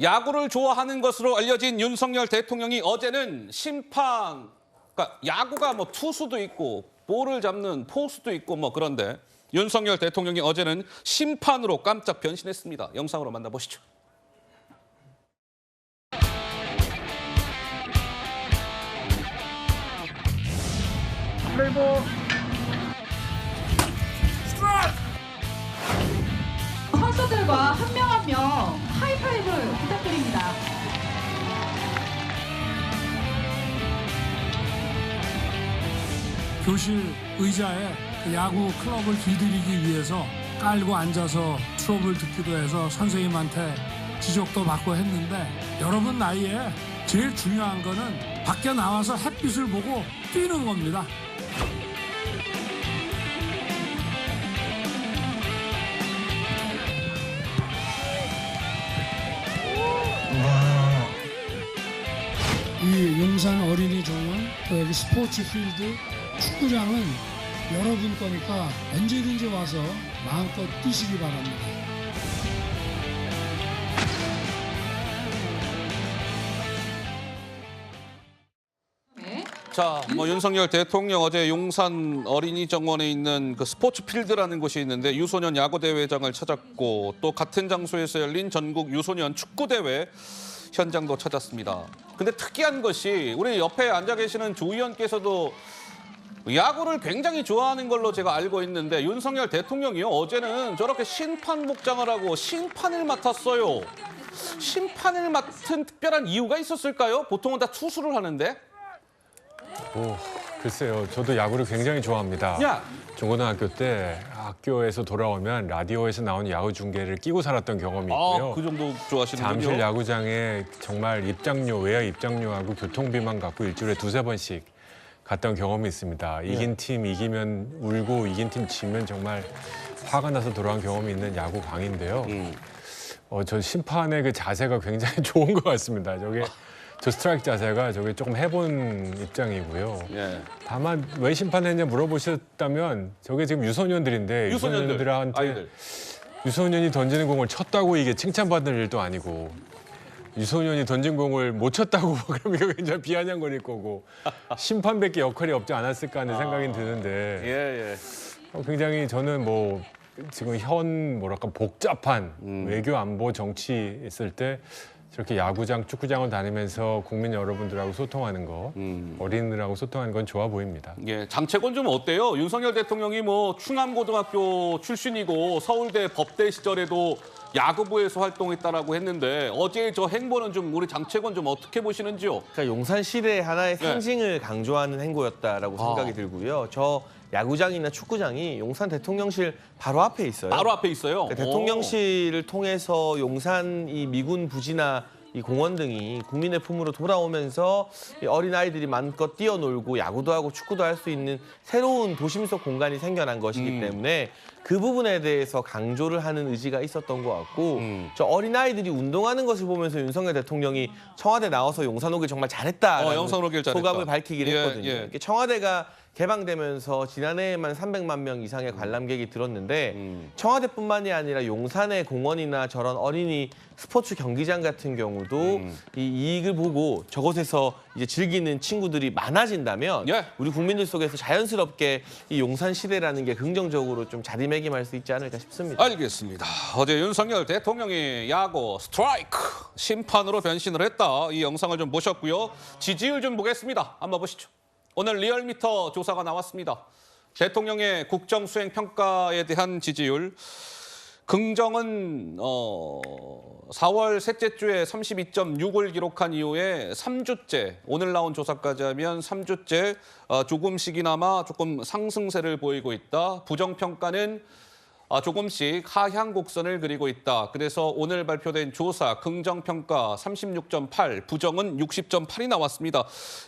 야구를 좋아하는 것으로 알려진 윤석열 대통령이 어제는 그러니까 야구가 뭐 투수도 있고 볼을 잡는 포수도 있고 뭐 그런데 윤석열 대통령이 어제는 심판으로 깜짝 변신했습니다. 영상으로 만나보시죠. 플레이볼. 선수들과 한 명 한 명 하이파이브 부탁드립니다. 교실 의자에 야구 클럽을 길들이기 위해서 깔고 앉아서 수업을 듣기도 해서 선생님한테 지적도 받고 했는데 여러분 나이에 제일 중요한 거는 밖에 나와서 햇빛을 보고 뛰는 겁니다. 이 용산 어린이 정원, 또 여기 스포츠 필드, 축구장은 여러분 거니까 언제든지 와서 마음껏 뛰시기 바랍니다. 네. 자, 뭐 윤석열 대통령 어제 용산 어린이 정원에 있는 그 스포츠 필드라는 곳이 있는데 유소년 야구 대회장을 찾았고 또 같은 장소에서 열린 전국 유소년 축구 대회 현장도 찾았습니다. 근데 특이한 것이 우리 옆에 앉아 계시는 조 의원께서도 야구를 굉장히 좋아하는 걸로 제가 알고 있는데 윤석열 대통령이요 어제는 저렇게 심판 복장을 하고 심판을 맡았어요. 심판을 맡은 특별한 이유가 있었을까요? 보통은 다 투수를 하는데. 글쎄요. 저도 야구를 굉장히 좋아합니다. 야. 중고등학교 때 학교에서 돌아오면 라디오에서 나오는 야구 중계를 끼고 살았던 경험이 있고요. 그 정도 좋아하시는군요. 잠실 야구장에 정말 외야 입장료하고 교통비만 갖고 일주일에 두세 번씩 갔던 경험이 있습니다. 이긴 팀 이기면 울고 이긴 팀 지면 정말 화가 나서 돌아온 경험이 있는 야구 광인데요. 저 심판의 그 자세가 굉장히 좋은 것 같습니다. 저 스트라이크 자세가 조금 해본 입장이고요. 예. 다만 왜 심판했냐 물어보셨다면 저게 지금 유소년들인데 유소년들한테 아이들. 유소년이 던지는 공을 쳤다고 이게 칭찬받는 일도 아니고 유소년이 던진 공을 못 쳤다고 그러면 이거 굉장히 비아냥거릴 거고 심판밖에 역할이 없지 않았을까 하는 생각이 드는데 예. 굉장히 저는 뭐 지금 뭐랄까 복잡한 외교 안보 정치 있을 때 저렇게 야구장, 축구장을 다니면서 국민 여러분들하고 소통하는 거, 어린이들하고 소통하는 건 좋아 보입니다. 예, 장책은 좀 어때요? 윤석열 대통령이 뭐 충암고등학교 출신이고 서울대 법대 시절에도 야구부에서 활동했다라고 했는데 어제 저 행보는 좀 우리 장책은 좀 어떻게 보시는지요? 그러니까 용산 시대의 하나의 네. 상징을 강조하는 행보였다라고 생각이 들고요. 저 야구장이나 축구장이 용산 대통령실 바로 앞에 있어요. 바로 앞에 있어요. 그러니까 대통령실을 통해서 용산 이 미군 부지나 이 공원 등이 국민의 품으로 돌아오면서 이 어린아이들이 마음껏 뛰어놀고 야구도 하고 축구도 할 수 있는 새로운 도심 속 공간이 생겨난 것이기 때문에 그 부분에 대해서 강조를 하는 의지가 있었던 것 같고 저 어린아이들이 운동하는 것을 보면서 윤석열 대통령이 청와대 나와서 용산 오길 정말 잘했다라는 영산 오길 잘했다. 소감을 밝히기를 예, 했거든요. 예. 이렇게 청와대가 개방되면서 지난해에만 300만 명 이상의 관람객이 들었는데 청와대뿐만이 아니라 용산의 공원이나 저런 어린이 스포츠 경기장 같은 경우도 이 이익을 보고 저곳에서 이제 즐기는 친구들이 많아진다면 예. 우리 국민들 속에서 자연스럽게 이 용산 시대라는 게 긍정적으로 좀 자리매김할 수 있지 않을까 싶습니다. 알겠습니다. 어제 윤석열 대통령이 야구 스트라이크 심판으로 변신을 했다. 이 영상을 좀 보셨고요. 지지율 좀 보겠습니다. 한번 보시죠. 오늘 리얼미터 조사가 나왔습니다. 대통령의 국정수행 평가에 대한 지지율. 긍정은 4월 셋째 주에 32.6을 기록한 이후에 3주째, 오늘 나온 조사까지 하면 3주째 조금씩이나마 조금 상승세를 보이고 있다. 부정평가는 조금씩 하향 곡선을 그리고 있다. 그래서 오늘 발표된 조사 긍정평가 36.8, 부정은 60.8이 나왔습니다.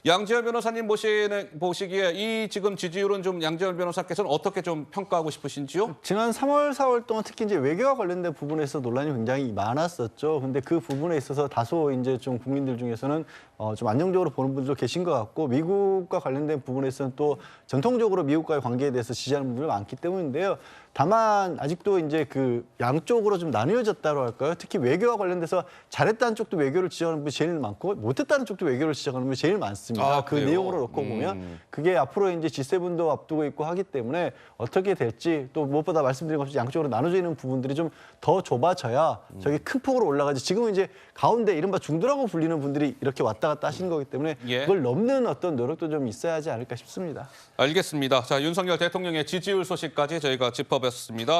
양지열 변호사님 보시기에 이 지금 지지율은 좀 양지열 변호사께서는 어떻게 좀 평가하고 싶으신지요? 지난 3월, 4월 동안 특히 이제 외교와 관련된 부분에서 논란이 굉장히 많았었죠. 근데 그 부분에 있어서 다소 이제 좀 국민들 중에서는 좀 안정적으로 보는 분들도 계신 것 같고 미국과 관련된 부분에서는 또 전통적으로 미국과의 관계에 대해서 지지하는 분들이 많기 때문인데요. 다만 아직도 이제 그 양쪽으로 좀 나뉘어졌다고 할까요? 특히 외교와 관련돼서 잘했다는 쪽도 외교를 지적하는 분이 제일 많고 못했다는 쪽도 외교를 지적하는 분이 제일 많습니다. 아, 그 그래요? 내용으로 놓고 보면 그게 앞으로 이제 G7도 앞두고 있고 하기 때문에 어떻게 될지 또 무엇보다 말씀드린 것처럼 양쪽으로 나눠져 있는 부분들이 좀 더 좁아져야 저게 큰 폭으로 올라가지. 지금은 이제 가운데 이른바 중도라고 불리는 분들이 이렇게 왔다 갔다 하시는 거기 때문에 예. 그걸 넘는 어떤 노력도 좀 있어야 하지 않을까 싶습니다. 알겠습니다. 자, 윤석열 대통령의 지지율 소식까지 저희가 짚어봤습니다.